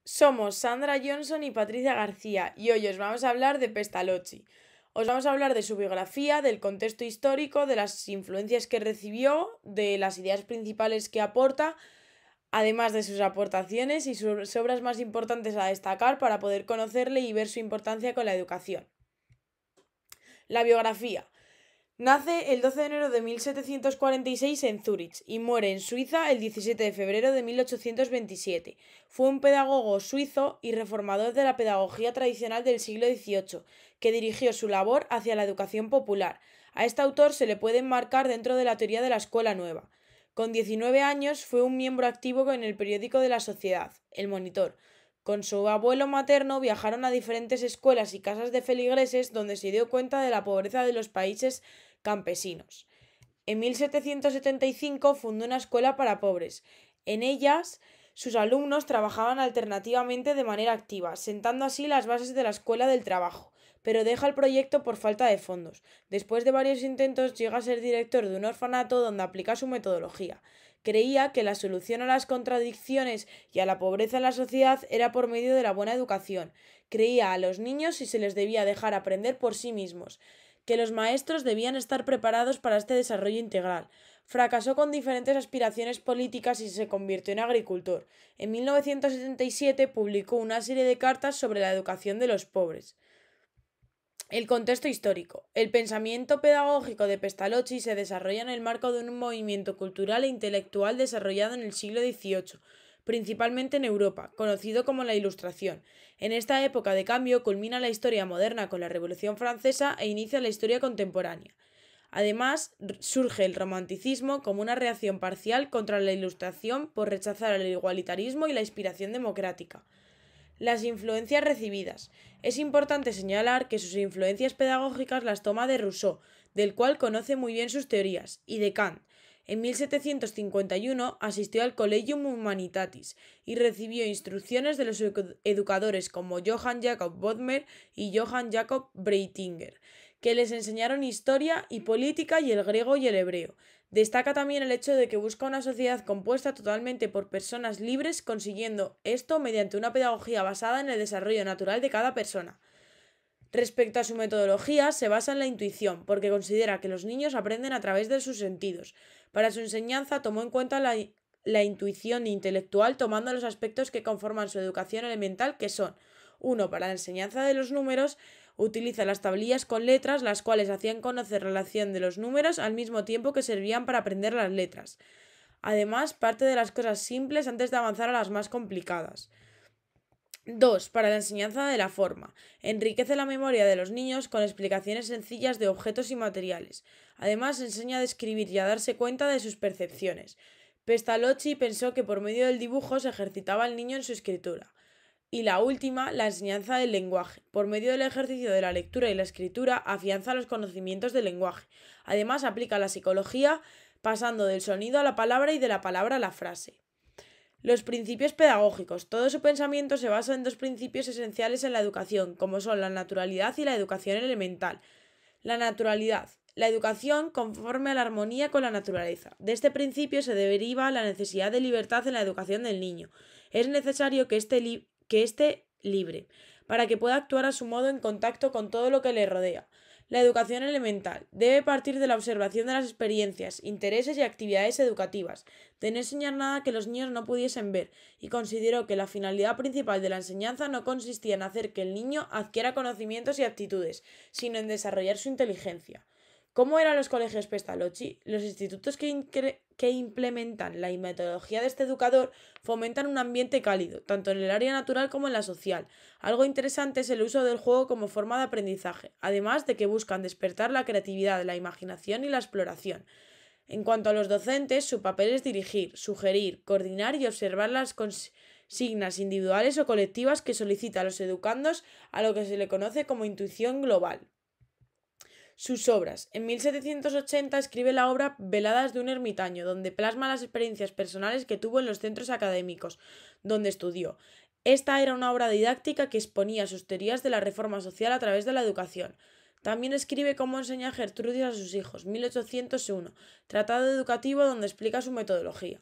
Somos Sandra Johnson y Patricia García y hoy os vamos a hablar de Pestalozzi. Os vamos a hablar de su biografía, del contexto histórico, de las influencias que recibió, de las ideas principales que aporta, además de sus aportaciones y sus obras más importantes a destacar para poder conocerle y ver su importancia con la educación. La biografía. Nace el 12 de enero de 1746 en Zúrich y muere en Suiza el 17 de febrero de 1827. Fue un pedagogo suizo y reformador de la pedagogía tradicional del siglo XVIII, que dirigió su labor hacia la educación popular. A este autor se le puede enmarcar dentro de la teoría de la escuela nueva. Con 19 años fue un miembro activo en el periódico de la sociedad, El Monitor. Con su abuelo materno viajaron a diferentes escuelas y casas de feligreses donde se dio cuenta de la pobreza de los países campesinos. En 1775 fundó una escuela para pobres. En ellas, sus alumnos trabajaban alternativamente de manera activa, sentando así las bases de la escuela del trabajo, pero deja el proyecto por falta de fondos. Después de varios intentos llega a ser director de un orfanato donde aplica su metodología. Creía que la solución a las contradicciones y a la pobreza en la sociedad era por medio de la buena educación. Creía a los niños y se les debía dejar aprender por sí mismos, que los maestros debían estar preparados para este desarrollo integral. Fracasó con diferentes aspiraciones políticas y se convirtió en agricultor. En 1977 publicó una serie de cartas sobre la educación de los pobres. El contexto histórico. El pensamiento pedagógico de Pestalozzi se desarrolla en el marco de un movimiento cultural e intelectual desarrollado en el siglo XVIII, principalmente en Europa, conocido como la Ilustración. En esta época de cambio culmina la historia moderna con la Revolución Francesa e inicia la historia contemporánea. Además, surge el romanticismo como una reacción parcial contra la Ilustración por rechazar el igualitarismo y la inspiración democrática. Las influencias recibidas. Es importante señalar que sus influencias pedagógicas las toma de Rousseau, del cual conoce muy bien sus teorías, y de Kant. En 1751 asistió al Collegium Humanitatis y recibió instrucciones de los educadores como Johann Jakob Bodmer y Johann Jakob Breitinger, que les enseñaron historia y política y el griego y el hebreo. Destaca también el hecho de que busca una sociedad compuesta totalmente por personas libres, consiguiendo esto mediante una pedagogía basada en el desarrollo natural de cada persona. Respecto a su metodología, se basa en la intuición, porque considera que los niños aprenden a través de sus sentidos. Para su enseñanza tomó en cuenta la intuición intelectual, tomando los aspectos que conforman su educación elemental, que son: 1. Para la enseñanza de los números, utiliza las tablillas con letras, las cuales hacían conocer la relación de los números al mismo tiempo que servían para aprender las letras. Además, parte de las cosas simples antes de avanzar a las más complicadas. 2. Para la enseñanza de la forma. Enriquece la memoria de los niños con explicaciones sencillas de objetos y materiales. Además, enseña a describir y a darse cuenta de sus percepciones. Pestalozzi pensó que por medio del dibujo se ejercitaba al niño en su escritura. Y la última, la enseñanza del lenguaje. Por medio del ejercicio de la lectura y la escritura, afianza los conocimientos del lenguaje. Además, aplica la psicología pasando del sonido a la palabra y de la palabra a la frase. Los principios pedagógicos. Todo su pensamiento se basa en dos principios esenciales en la educación, como son la naturalidad y la educación elemental. La naturalidad. La educación conforme a la armonía con la naturaleza. De este principio se deriva la necesidad de libertad en la educación del niño. Es necesario que esté libre, para que pueda actuar a su modo en contacto con todo lo que le rodea. La educación elemental debe partir de la observación de las experiencias, intereses y actividades educativas, de no enseñar nada que los niños no pudiesen ver, y consideró que la finalidad principal de la enseñanza no consistía en hacer que el niño adquiera conocimientos y aptitudes, sino en desarrollar su inteligencia. ¿Cómo eran los colegios Pestalozzi? Los institutos que implementan la metodología de este educador fomentan un ambiente cálido, tanto en el área natural como en la social. Algo interesante es el uso del juego como forma de aprendizaje, además de que buscan despertar la creatividad, la imaginación y la exploración. En cuanto a los docentes, su papel es dirigir, sugerir, coordinar y observar las consignas individuales o colectivas que solicita a los educandos, a lo que se le conoce como intuición global. Sus obras. En 1780 escribe la obra Veladas de un ermitaño, donde plasma las experiencias personales que tuvo en los centros académicos, donde estudió. Esta era una obra didáctica que exponía sus teorías de la reforma social a través de la educación. También escribe Cómo enseña Gertrudis a sus hijos, 1801, tratado educativo donde explica su metodología.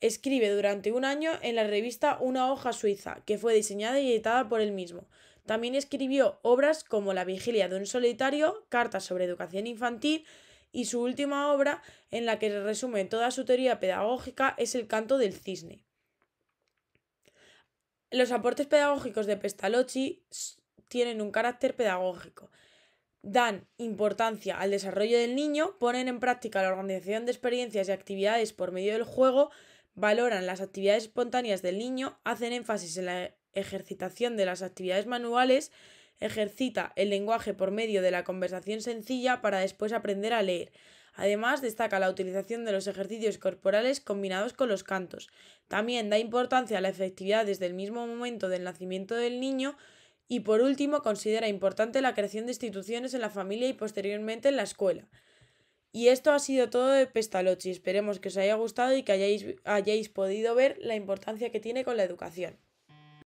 Escribe durante un año en la revista Una hoja suiza, que fue diseñada y editada por él mismo. También escribió obras como La vigilia de un solitario, Cartas sobre educación infantil, y su última obra, en la que resume toda su teoría pedagógica, es El canto del cisne. Los aportes pedagógicos de Pestalozzi tienen un carácter pedagógico. Dan importancia al desarrollo del niño, ponen en práctica la organización de experiencias y actividades por medio del juego, valoran las actividades espontáneas del niño, hacen énfasis en la ejercitación de las actividades manuales, ejercita el lenguaje por medio de la conversación sencilla para después aprender a leer. Además, destaca la utilización de los ejercicios corporales combinados con los cantos. También da importancia a la efectividad desde el mismo momento del nacimiento del niño y, por último, considera importante la creación de instituciones en la familia y posteriormente en la escuela. Y esto ha sido todo de Pestalozzi. Esperemos que os haya gustado y que hayáis podido ver la importancia que tiene con la educación.